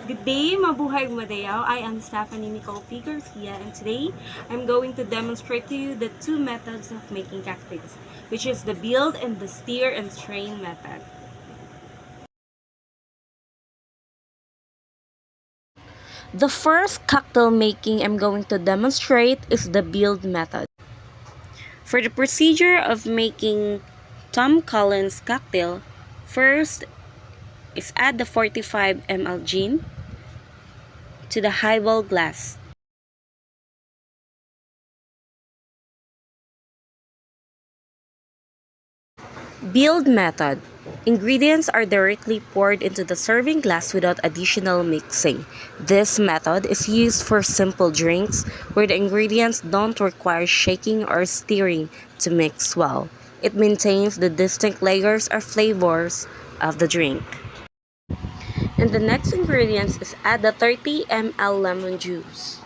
Good day, mabuhay Madeo. I am Stephanie Nicole P. Garcia, and today I'm going to demonstrate to you the two methods of making cocktails, which is the build and the stir and strain method. The first cocktail making I'm going to demonstrate is the build method. For the procedure of making Tom Collins cocktail, first is add the 45 ml gin to the highball glass. Build method. Ingredients are directly poured into the serving glass without additional mixing. This method is used for simple drinks where the ingredients don't require shaking or stirring to mix well. It maintains the distinct layers or flavors of the drink. And the next ingredients is add the 30 ml lemon juice.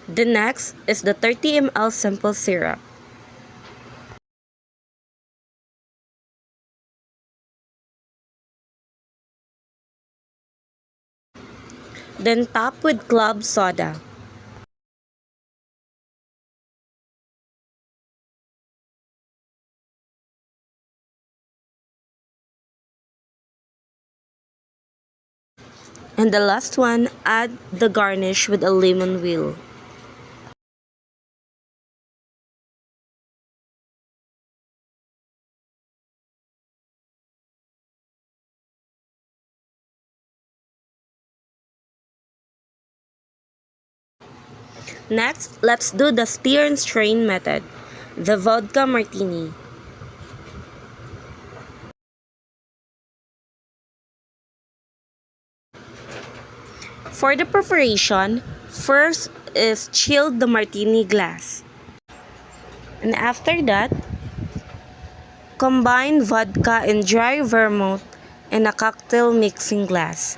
The next is the 30 ml simple syrup. Then top with club soda. And the last one, add the garnish with a lemon wheel. Next, let's do the stir and strain method, the vodka martini. For the preparation, first is chill the martini glass. And after that, combine vodka and dry vermouth in a cocktail mixing glass.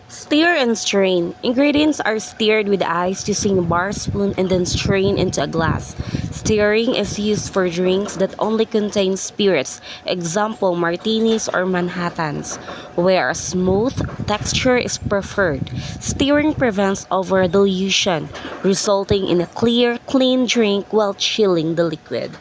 Stir and strain. Ingredients are stirred with ice using a bar spoon and then strained into a glass. Stirring is used for drinks that only contain spirits, example martinis or Manhattans, where a smooth texture is preferred. Stirring prevents over dilution, resulting in a clear, clean drink while chilling the liquid.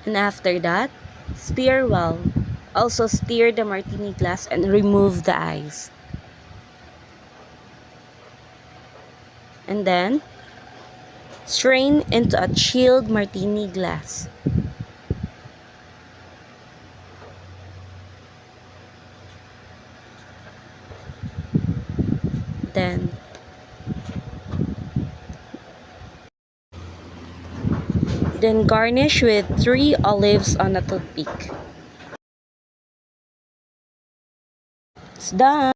And after that, stir well. Also stir the martini glass and remove the ice. And then, strain into a chilled martini glass. Then, garnish with 3 olives on a toothpick. It's done!